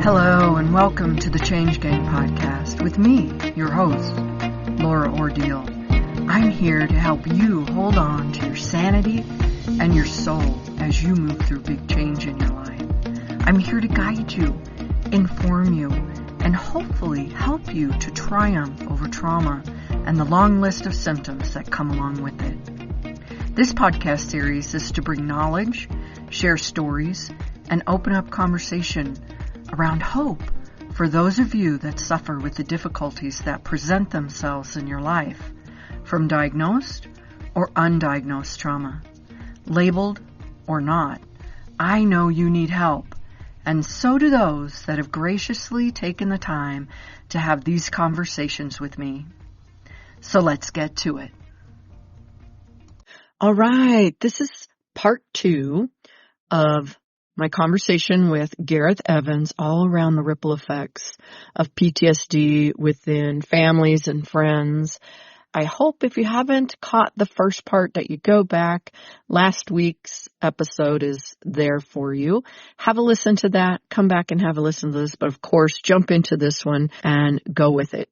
Hello and welcome to the Change Gang podcast with me, your host, Laura Ordile. I'm here to help you hold on to your sanity and your soul as you move through big change in your life. I'm here to guide you, inform you, and hopefully help you to triumph over trauma and the long list of symptoms that come along with it. This podcast series is to bring knowledge, share stories, and open up conversation around hope for those of you that suffer with the difficulties that present themselves in your life, from diagnosed or undiagnosed trauma. Labeled or not, I know you need help, and so do those that have graciously taken the time to have these conversations with me. So let's get to it. All right, this is part 2 of my conversation with Gareth Evans all around the ripple effects of PTSD within families and friends. I hope if you haven't caught the first part that you go back. Last week's episode is there for you. Have a listen to that. Come back and have a listen to this. But of course, jump into this one and go with it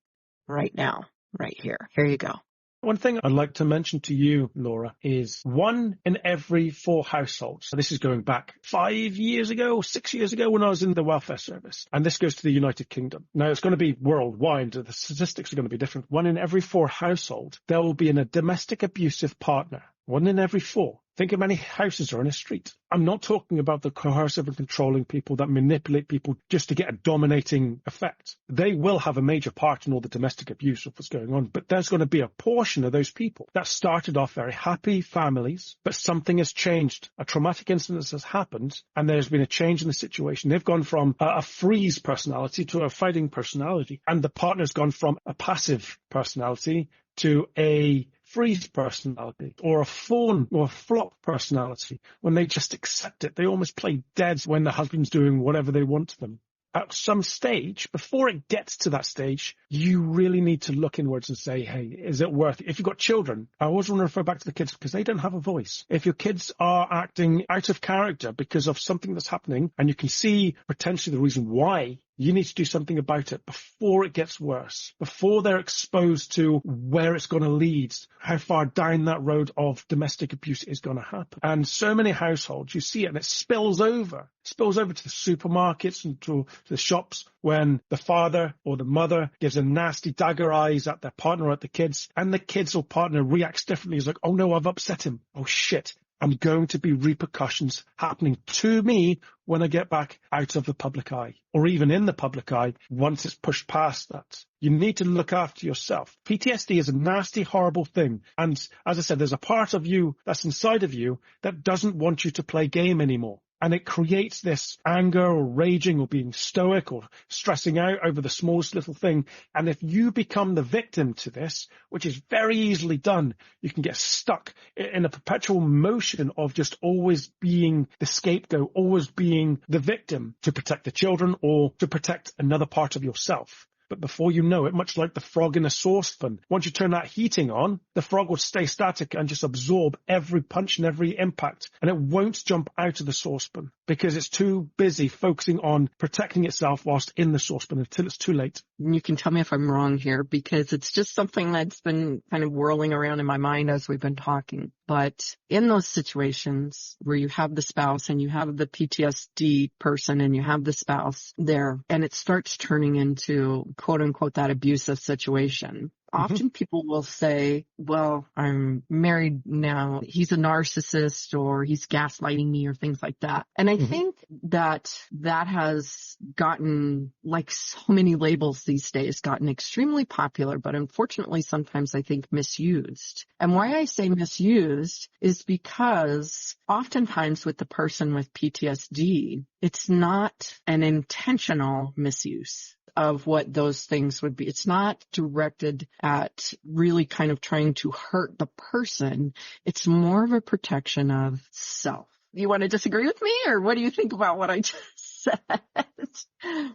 right now, right here. Here you go. One thing I'd like to mention to you, Laura, is 1 in every 4 households. So this is going back 5 years ago, 6 years ago when I was in the welfare service. And this goes to the United Kingdom. Now, it's going to be worldwide. The statistics are going to be different. 1 in every 4 households, there will be a domestic abusive partner. 1 in every 4. Think of how many houses are on a street. I'm not talking about the coercive and controlling people that manipulate people just to get a dominating effect. They will have a major part in all the domestic abuse of what's going on, but there's going to be a portion of those people that started off very happy families, but something has changed. A traumatic incident has happened, and there's been a change in the situation. They've gone from a freeze personality to a fighting personality, and the partner's gone from a passive personality to a freeze personality, or a fawn or a flop personality. When they just accept it, they almost play dead when the husband's doing whatever they want to them. At some stage, before it gets to that stage, you really need to look inwards and say, hey, is it worth it? If you've got children, I always want to refer back to the kids because they don't have a voice. If your kids are acting out of character because of something that's happening, and you can see potentially the reason why, you need to do something about it before it gets worse, before they're exposed to where it's going to lead, how far down that road of domestic abuse is going to happen. And so many households, you see it, and it spills over to the supermarkets and to the shops when the father or the mother gives a nasty dagger eyes at their partner or at the kids, and the kids or partner reacts differently. It's like, oh no, I've upset him. Oh shit. I'm going to be repercussions happening to me when I get back out of the public eye, or even in the public eye once it's pushed past that. You need to look after yourself. PTSD is a nasty, horrible thing. And as I said, there's a part of you that's inside of you that doesn't want you to play game anymore. And it creates this anger or raging or being stoic or stressing out over the smallest little thing. And if you become the victim to this, which is very easily done, you can get stuck in a perpetual motion of just always being the scapegoat, always being the victim to protect the children or to protect another part of yourself. But before you know it, much like the frog in a saucepan, once you turn that heating on, the frog will stay static and just absorb every punch and every impact. And it won't jump out of the saucepan because it's too busy focusing on protecting itself whilst in the saucepan until it's too late. You can tell me if I'm wrong here, because it's just something that's been kind of whirling around in my mind as we've been talking. But in those situations where you have the spouse and you have the PTSD person and you have the spouse there, and it starts turning into quote unquote that abusive situation, often people will say, well, I'm married now. He's a narcissist, or he's gaslighting me, or things like that. And I think that has gotten, like so many labels these days, gotten extremely popular, but unfortunately sometimes I think misused. And why I say misused is because oftentimes with the person with PTSD, it's not an intentional misuse of what those things would be. It's not directed at really kind of trying to hurt the person. It's more of a protection of self. You want to disagree with me, or what do you think about what I just said.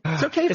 It's okay.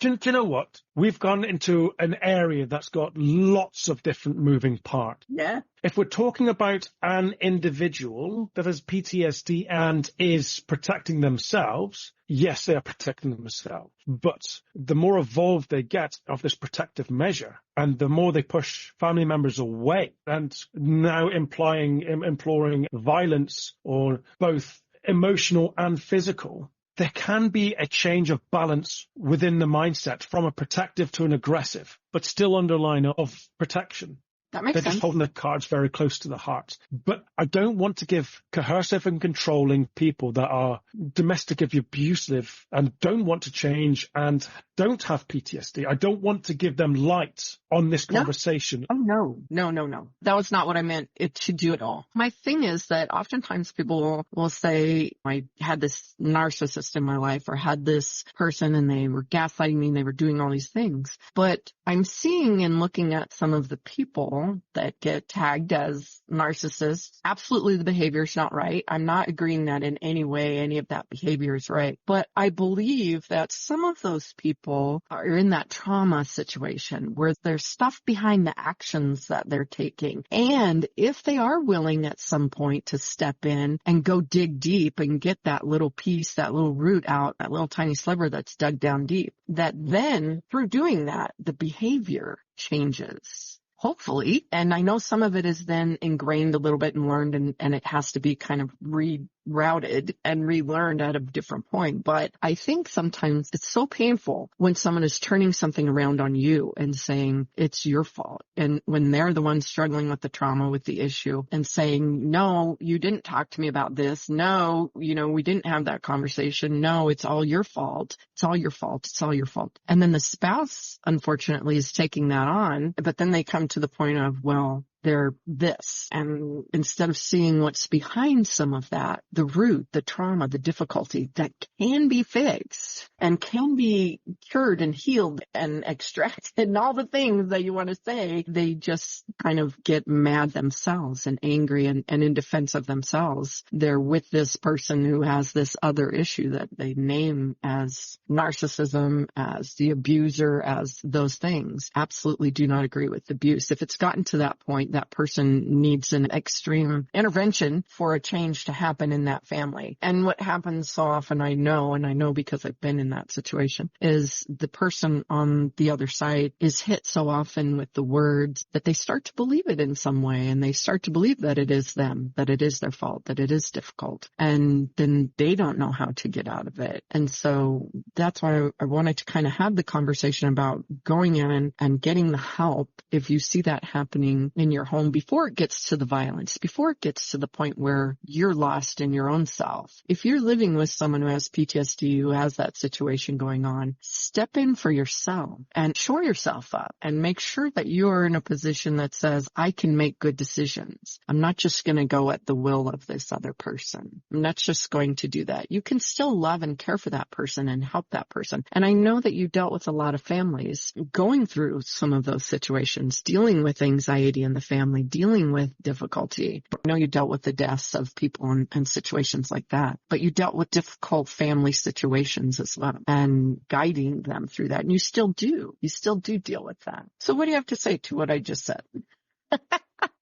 Do you know what? We've gone into an area that's got lots of different moving parts. Yeah. If we're talking about an individual that has PTSD and is protecting themselves, yes, they are protecting themselves. But the more evolved they get of this protective measure, and the more they push family members away, and now imploring violence, or both emotional and physical, there can be a change of balance within the mindset from a protective to an aggressive, but still underlying of protection. That makes They're sense. just holding the cards very close to the heart. But I don't want to give coercive and controlling people that are domestically abusive and don't want to change and don't have PTSD. I don't want to give them light on this conversation. No. Oh, no. That was not what I meant. It should do it all. My thing is that oftentimes people will say, I had this narcissist in my life, or had this person and they were gaslighting me and they were doing all these things. But I'm seeing and looking at some of the people that get tagged as narcissists. Absolutely, the behavior is not right. I'm not agreeing that in any way any of that behavior is right. But I believe that some of those people are in that trauma situation where there's stuff behind the actions that they're taking. And if they are willing at some point to step in and go dig deep and get that little piece, that little root out, that little tiny sliver that's dug down deep, that then through doing that, the behavior changes. Hopefully. And I know some of it is then ingrained a little bit and learned, and it has to be kind of rerouted and relearned at a different point. But I think sometimes it's so painful when someone is turning something around on you and saying it's your fault. And when they're the ones struggling with the trauma, with the issue, and saying, no, you didn't talk to me about this. No, we didn't have that conversation. No, it's all your fault. It's all your fault. It's all your fault. And then the spouse, unfortunately, is taking that on, but then they come to the point of, well, they're this. And instead of seeing what's behind some of that, the root, the trauma, the difficulty that can be fixed and can be cured and healed and extracted and all the things that you want to say, they just kind of get mad themselves and angry and in defense of themselves. They're with this person who has this other issue that they name as narcissism, as the abuser, as those things. Absolutely do not agree with abuse. If it's gotten to that point, that person needs an extreme intervention for a change to happen in that family. And what happens so often, I know because I've been in that situation, is the person on the other side is hit so often with the words that they start to believe it in some way, and they start to believe that it is them, that it is their fault, that it is difficult. And then they don't know how to get out of it. And so that's why I wanted to kind of have the conversation about going in and getting the help if you see that happening in your home before it gets to the violence, before it gets to the point where you're lost in your own self. If you're living with someone who has PTSD, who has that situation going on, step in for yourself and shore yourself up and make sure that you're in a position that says, I can make good decisions. I'm not just going to go at the will of this other person. I'm not just going to do that. You can still love and care for that person and help that person. And I know that you dealt with a lot of families going through some of those situations, dealing with anxiety in the family, dealing with difficulty. I know you dealt with the deaths of people and situations like that, but you dealt with difficult family situations as well and guiding them through that. And you still do. You still do deal with that. So what do you have to say to what I just said?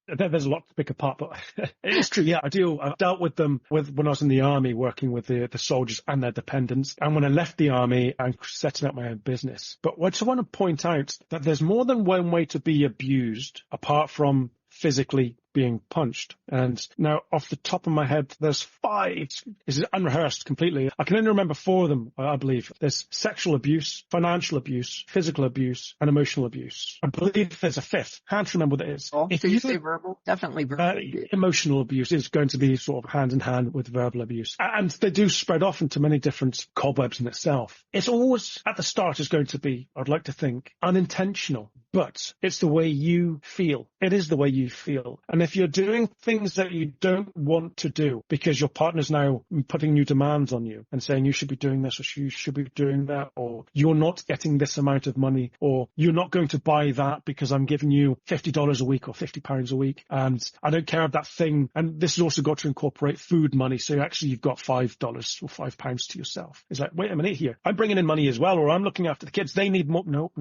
There's a lot to pick apart, but it's true. Yeah, I've dealt with them when I was in the army, working with the soldiers and their dependents, and when I left the army and setting up my own business. But I just want to point out that there's more than one way to be abused apart from physically being punched. And now off the top of my head, there's 5. This is unrehearsed completely. I can only remember 4 of them, I believe. There's sexual abuse, financial abuse, physical abuse, and emotional abuse. I believe there's a 5th. Can't remember what it is. If you say verbal, definitely verbal. Emotional abuse is going to be sort of hand in hand with verbal abuse. And they do spread off into many different cobwebs in itself. It's always, at the start, is going to be, I'd like to think, unintentional. But it's the way you feel. It is the way you feel. And if you're doing things that you don't want to do because your partner's now putting new demands on you and saying you should be doing this or you should be doing that, or you're not getting this amount of money, or you're not going to buy that because I'm giving you $50 a week or £50 a week, and I don't care of that thing. And this has also got to incorporate food money. So actually you've got $5 or £5 to yourself. It's like, wait a minute here. I'm bringing in money as well, or I'm looking after the kids. They need more. No.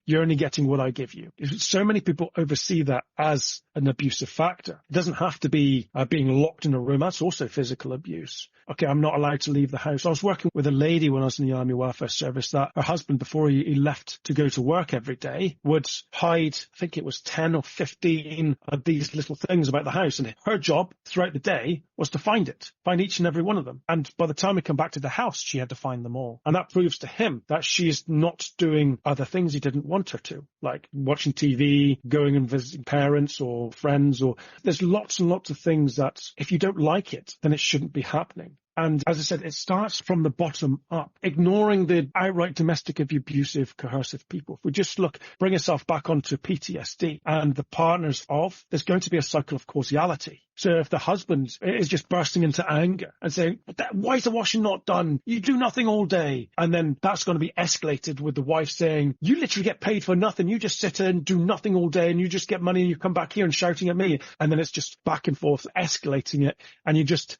You're only getting what I give you. So many people oversee that as an abusive factor. It doesn't have to be being locked in a room. That's also physical abuse. Okay, I'm not allowed to leave the house. I was working with a lady when I was in the Army Welfare Service that her husband, before he left to go to work every day, would hide, I think it was 10 or 15 of these little things about the house. And her job throughout the day was to find each and every one of them. And by the time we come back to the house, she had to find them all. And that proves to him that she is not doing other things he didn't want her to, like watching TV, going and visiting parents or friends, or there's lots and lots of things that if you don't like it, then it shouldn't be happening. And as I said, it starts from the bottom up, ignoring the outright domestic abusive, coercive people. If we just bring ourselves back onto PTSD and the partners of, there's going to be a cycle of causality. So if the husband is just bursting into anger and saying, why is the washing not done? You do nothing all day. And then that's going to be escalated with the wife saying, you literally get paid for nothing. You just sit here and do nothing all day and you just get money and you come back here and shouting at me. And then it's just back and forth, escalating it. And you just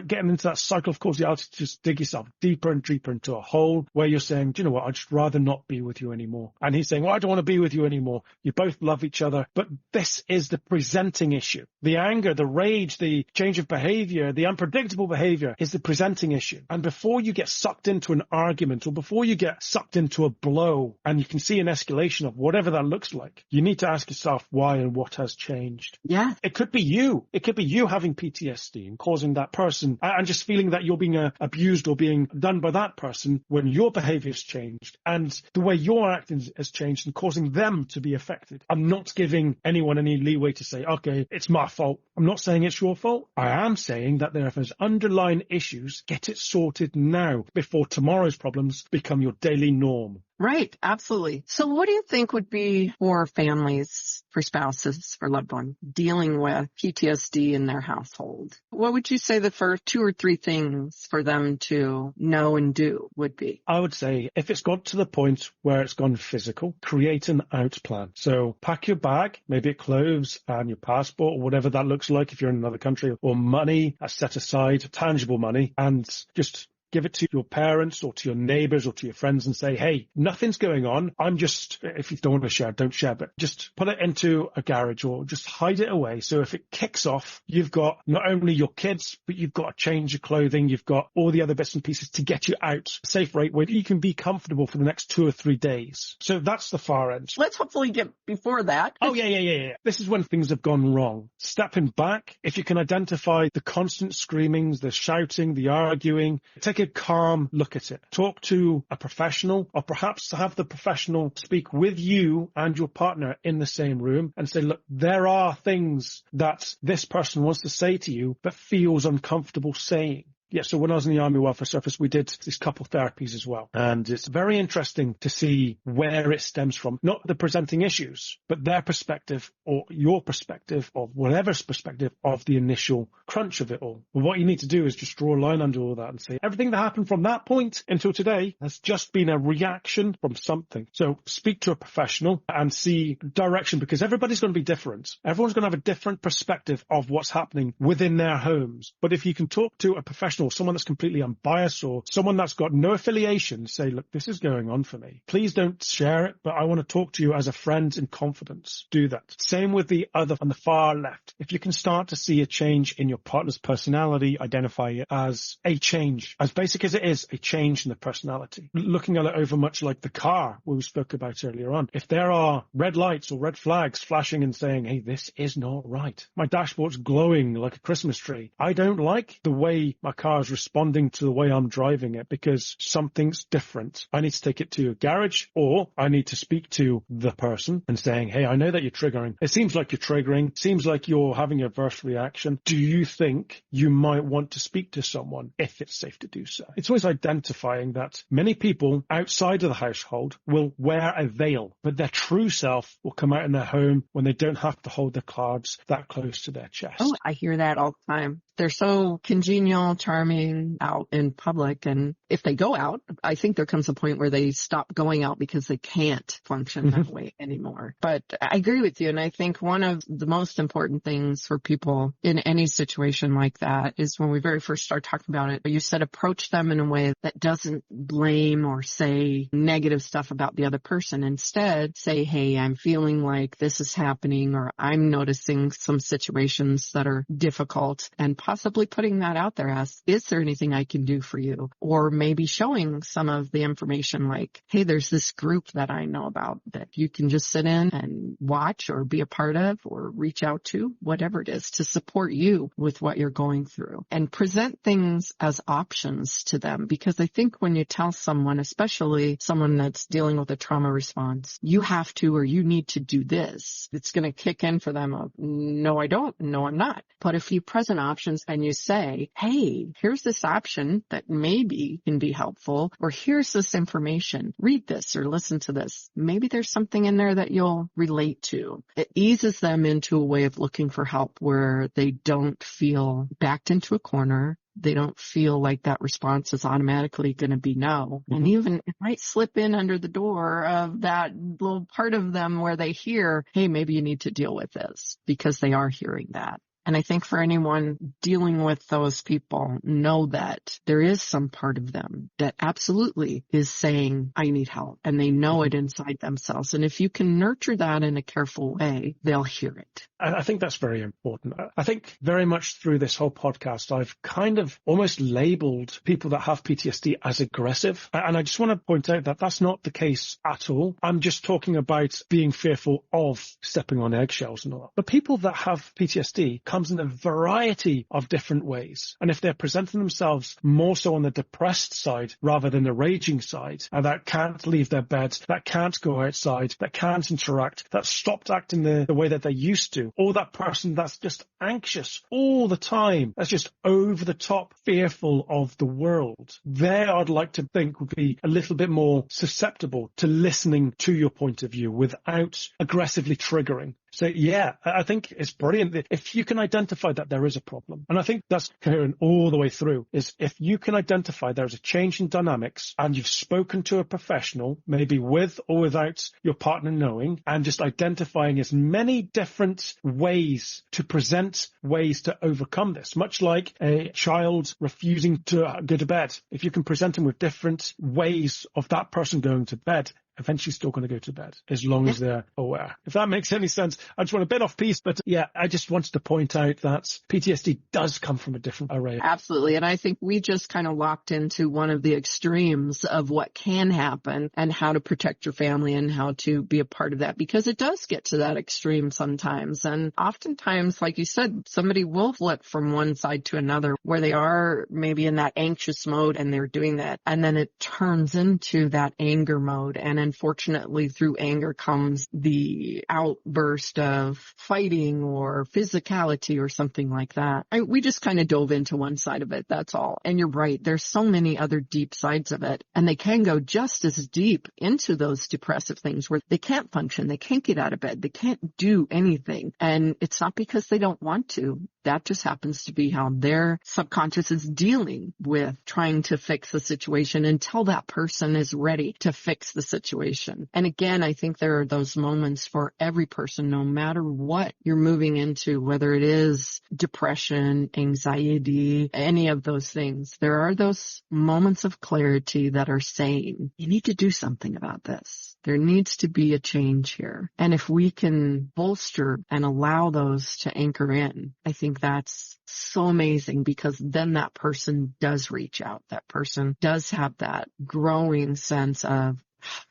getting into that cycle of causality to just dig yourself deeper and deeper into a hole where you're saying, do you know what? I'd just rather not be with you anymore. And he's saying, well, I don't want to be with you anymore. You both love each other. But this is the presenting issue. The anger, the rage, the change of behavior, the unpredictable behavior is the presenting issue. And before you get sucked into an argument or before you get sucked into a blow and you can see an escalation of whatever that looks like, you need to ask yourself why and what has changed. Yeah. It could be you. It could be you having PTSD and causing that person and just feeling that you're being abused or being done by that person when your behavior has changed and the way you're acting has changed and causing them to be affected. I'm not giving anyone any leeway to say, okay, it's my fault. I'm not saying it's your fault. I am saying that if there's underlying issues, get it sorted now before tomorrow's problems become your daily norm. Right. Absolutely. So what do you think would be for families, for spouses, for loved ones dealing with PTSD in their household? What would you say the first 2 or 3 things for them to know and do would be? I would say if it's got to the point where it's gone physical, create an out plan. So pack your bag, maybe clothes and your passport or whatever that looks like if you're in another country, or money set aside, tangible money, and just give it to your parents or to your neighbors or to your friends and say, hey, nothing's going on. I'm just, if you don't want to share, don't share, but just put it into a garage or just hide it away. So if it kicks off, you've got not only your kids, but you've got a change of clothing. You've got all the other bits and pieces to get you out safe rate where you can be comfortable for the next 2 or 3 days. So that's the far end. Let's hopefully get before that. Oh, yeah. This is when things have gone wrong. Stepping back, if you can identify the constant screamings, the shouting, the arguing, take a calm look at it. Talk to a professional, or perhaps have the professional speak with you and your partner in the same room and say, look, there are things that this person wants to say to you but feels uncomfortable saying. Yeah, so when I was in the Army Welfare Service, we did these couple therapies as well. And it's very interesting to see where it stems from. Not the presenting issues, but their perspective or your perspective or whatever's perspective of the initial crunch of it all. But what you need to do is just draw a line under all that and say, everything that happened from that point until today has just been a reaction from something. So speak to a professional and see direction, because everybody's going to be different. Everyone's going to have a different perspective of what's happening within their homes. But if you can talk to a professional, or someone that's completely unbiased, or someone that's got no affiliation, say, look, this is going on for me. Please don't share it, but I want to talk to you as a friend in confidence. Do that. Same with the other on the far left. If you can start to see a change in your partner's personality, identify it as a change, as basic as it is, a change in the personality. Looking at it over much like the car we spoke about earlier on. If there are red lights or red flags flashing and saying, hey, this is not right. My dashboard's glowing like a Christmas tree. I don't like the way my car is responding to the way I'm driving it because something's different. I need to take it to a garage, or I need to speak to the person and saying, hey, I know that you're triggering. It seems like you're triggering. Seems like you're having an adverse reaction. Do you think you might want to speak to someone if it's safe to do so? It's always identifying that many people outside of the household will wear a veil, but their true self will come out in their home when they don't have to hold their cards that close to their chest. Oh, I hear that all the time. They're so congenial, charming out in public. And if they go out, I think there comes a point where they stop going out because they can't function that way anymore. But I agree with you. And I think one of the most important things for people in any situation like that is when we very first start talking about it, you said approach them in a way that doesn't blame or say negative stuff about the other person. Instead, say, hey, I'm feeling like this is happening, or I'm noticing some situations that are difficult, and possibly putting that out there as, is there anything I can do for you? Or maybe showing some of the information like, hey, there's this group that I know about that you can just sit in and watch or be a part of or reach out to, whatever it is, to support you with what you're going through. And present things as options to them, because I think when you tell someone, especially someone that's dealing with a trauma response, you have to or you need to do this, it's going to kick in for them of, no, I don't, no, I'm not. But if you present options and you say, hey, here's this option that maybe can be helpful, or here's this information, read this or listen to this. Maybe there's something in there that you'll relate to. It eases them into a way of looking for help where they don't feel backed into a corner. They don't feel like that response is automatically going to be no. And even it might slip in under the door of that little part of them where they hear, hey, maybe you need to deal with this, because they are hearing that. And I think for anyone dealing with those people, know that there is some part of them that absolutely is saying, I need help. And they know it inside themselves. And if you can nurture that in a careful way, they'll hear it. I think that's very important. I think very much through this whole podcast, I've kind of almost labeled people that have PTSD as aggressive. And I just want to point out that that's not the case at all. I'm just talking about being fearful of stepping on eggshells and all that. But people that have PTSD comes in a variety of different ways. And if they're presenting themselves more so on the depressed side rather than the raging side, and that can't leave their bed, that can't go outside, that can't interact, that stopped acting the way that they used to, or that person that's just anxious all the time, that's just over the top fearful of the world, there I'd like to think would be a little bit more susceptible to listening to your point of view without aggressively triggering. So yeah, I think it's brilliant if you can identify that there is a problem. And I think that's coherent all the way through, is if you can identify there's a change in dynamics and you've spoken to a professional, maybe with or without your partner knowing, and just identifying as many different ways to present ways to overcome this, much like a child refusing to go to bed. If you can present them with different ways of that person going to bed, eventually still going to go to bed as long as they're aware. If that makes any sense. I just want a bit off piece, but yeah, I just wanted to point out that PTSD does come from a different array. Absolutely. And I think we just kind of locked into one of the extremes of what can happen and how to protect your family and how to be a part of that, because it does get to that extreme sometimes. And oftentimes, like you said, somebody will flip from one side to another where they are maybe in that anxious mode and they're doing that. And then it turns into that anger mode. And unfortunately, through anger comes the outburst of fighting or physicality or something like that. We just kind of dove into one side of it, that's all. And you're right, there's so many other deep sides of it. And they can go just as deep into those depressive things where they can't function, they can't get out of bed, they can't do anything. And it's not because they don't want to. That just happens to be how their subconscious is dealing with trying to fix the situation until that person is ready to fix the situation. And again, I think there are those moments for every person, no matter what you're moving into, whether it is depression, anxiety, any of those things. There are those moments of clarity that are saying, you need to do something about this. There needs to be a change here. And if we can bolster and allow those to anchor in, I think that's so amazing, because then that person does reach out. That person does have that growing sense of,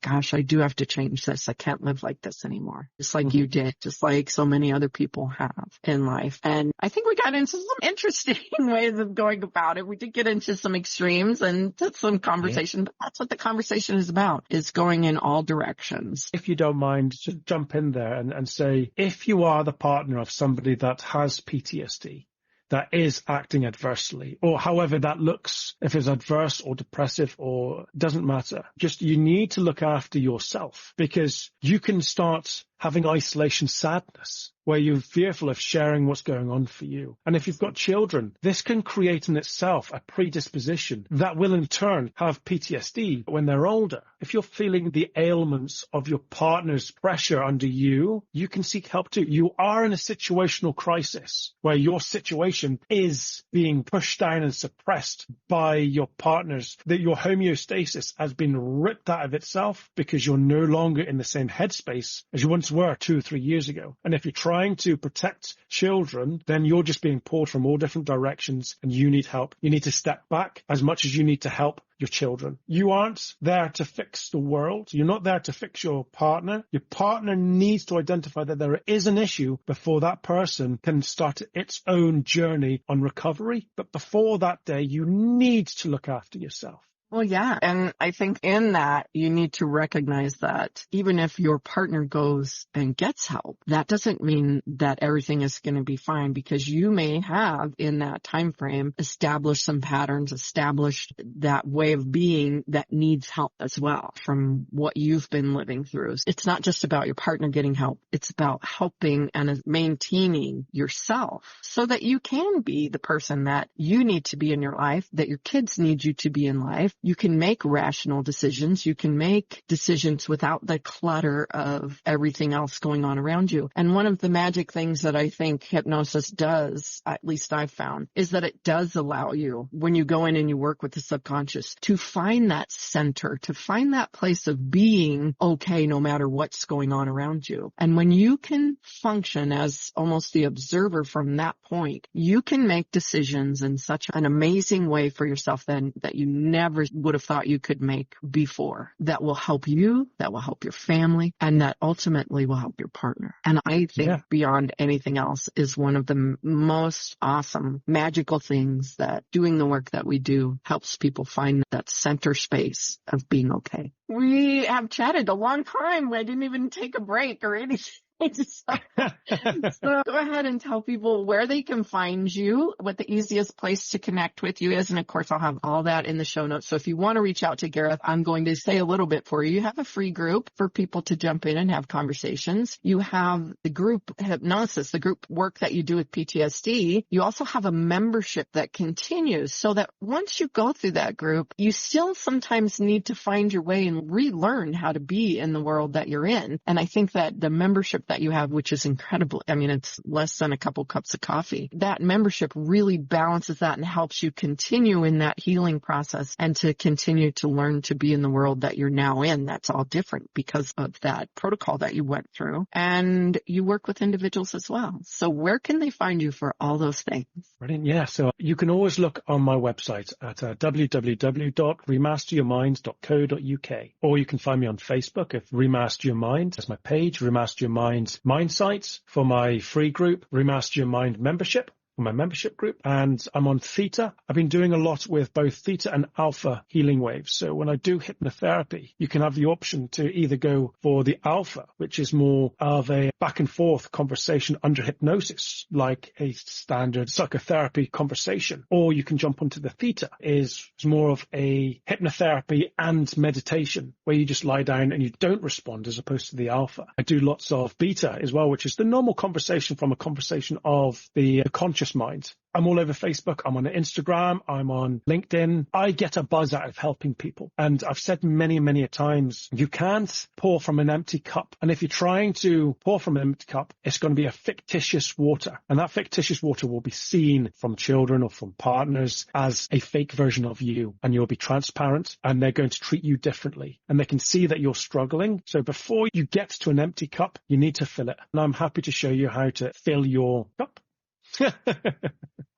gosh, I do have to change this. I can't live like this anymore. Just like you did, just like so many other people have in life. And I think we got into some interesting ways of going about it. We did get into some extremes and some conversation, but that's what the conversation is about, is going in all directions. If you don't mind, just jump in there and say, if you are the partner of somebody that has PTSD, that is acting adversely, or however that looks, if it's adverse or depressive or doesn't matter, just you need to look after yourself, because you can start having isolation sadness where you're fearful of sharing what's going on for you. And if you've got children, this can create in itself a predisposition that will in turn have PTSD when they're older. If you're feeling the ailments of your partner's pressure under you, you can seek help too. You are in a situational crisis where your situation is being pushed down and suppressed by your partners, that your homeostasis has been ripped out of itself because you're no longer in the same headspace as you once were 2 or 3 years ago. And if you're trying to protect children, then you're just being pulled from all different directions and you need help. You need to step back as much as you need to help your children. You aren't there to fix the world. You're not there to fix your partner. Your partner needs to identify that there is an issue before that person can start its own journey on recovery. But before that day, you need to look after yourself. Well, yeah. And I think in that, you need to recognize that even if your partner goes and gets help, that doesn't mean that everything is going to be fine, because you may have in that time frame established some patterns, established that way of being that needs help as well from what you've been living through. It's not just about your partner getting help. It's about helping and maintaining yourself so that you can be the person that you need to be in your life, that your kids need you to be in life. You can make rational decisions. You can make decisions without the clutter of everything else going on around you. And one of the magic things that I think hypnosis does, at least I've found, is that it does allow you, when you go in and you work with the subconscious, to find that center, to find that place of being okay no matter what's going on around you. And when you can function as almost the observer from that point, you can make decisions in such an amazing way for yourself then that you never would have thought you could make before, that will help you, that will help your family, and that ultimately will help your partner. And I think beyond anything else is one of the most awesome, magical things that doing the work that we do helps people find that center space of being okay. We have chatted a long time. I didn't even take a break or anything. So go ahead and tell people where they can find you, what the easiest place to connect with you is. And of course, I'll have all that in the show notes. So if you want to reach out to Gareth, I'm going to say a little bit for you. You have a free group for people to jump in and have conversations. You have the group hypnosis, the group work that you do with PTSD. You also have a membership that continues so that once you go through that group, you still sometimes need to find your way and relearn how to be in the world that you're in. And I think that the membership that you have, which is incredible. I mean, it's less than a couple cups of coffee. That membership really balances that and helps you continue in that healing process and to continue to learn to be in the world that you're now in. That's all different because of that protocol that you went through. And you work with individuals as well. So where can they find you for all those things? Brilliant. Yeah. So you can always look on my website at www.remasteryourminds.co.uk, or you can find me on Facebook at Remaster Your Mind. That's my page, Remaster Your Mind Mindsight, for my free group, Remaster Your Mind membership, for my membership group. And I'm on theta. I've been doing a lot with both theta and alpha healing waves. So when I do hypnotherapy, you can have the option to either go for the alpha, which is more of a back and forth conversation under hypnosis, like a standard psychotherapy conversation, or you can jump onto the theta, is more of a hypnotherapy and meditation where you just lie down and you don't respond, as opposed to the alpha. I do lots of beta as well, which is the normal conversation from a conversation of the conscious mind. I'm all over Facebook. I'm on Instagram. I'm on LinkedIn. I get a buzz out of helping people. And I've said many, many a times, you can't pour from an empty cup. And if you're trying to pour from an empty cup, it's going to be a fictitious water. And that fictitious water will be seen from children or from partners as a fake version of you. And you'll be transparent and they're going to treat you differently. And they can see that you're struggling. So before you get to an empty cup, you need to fill it. And I'm happy to show you how to fill your cup.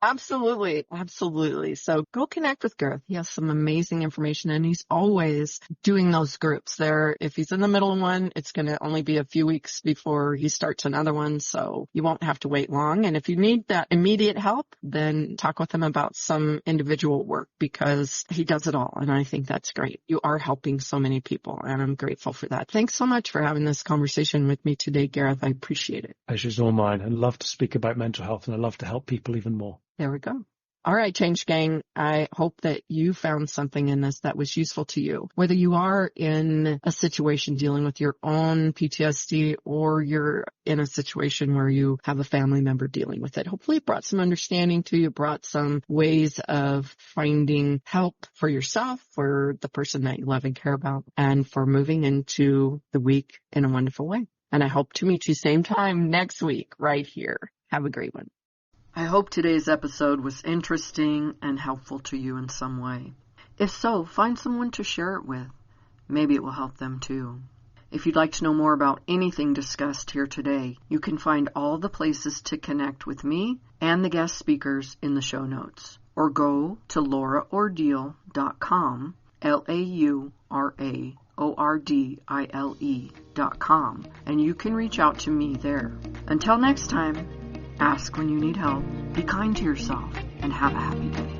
Absolutely. Absolutely. So go connect with Gareth. He has some amazing information and he's always doing those groups there. If he's in the middle of one, it's going to only be a few weeks before he starts another one. So you won't have to wait long. And if you need that immediate help, then talk with him about some individual work because he does it all. And I think that's great. You are helping so many people and I'm grateful for that. Thanks so much for having this conversation with me today, Gareth. I appreciate it. Pleasure's all mine. I love to speak about mental health and I love to help people even more. There we go. All right, Change Gang, I hope that you found something in this that was useful to you. Whether you are in a situation dealing with your own PTSD or you're in a situation where you have a family member dealing with it, hopefully it brought some understanding to you, brought some ways of finding help for yourself, for the person that you love and care about, and for moving into the week in a wonderful way. And I hope to meet you same time next week right here. Have a great one. I hope today's episode was interesting and helpful to you in some way. If so, find someone to share it with. Maybe it will help them too. If you'd like to know more about anything discussed here today, you can find all the places to connect with me and the guest speakers in the show notes. Or go to lauraordile.com, LauraOrdile.com, and you can reach out to me there. Until next time, ask when you need help, be kind to yourself, and have a happy day.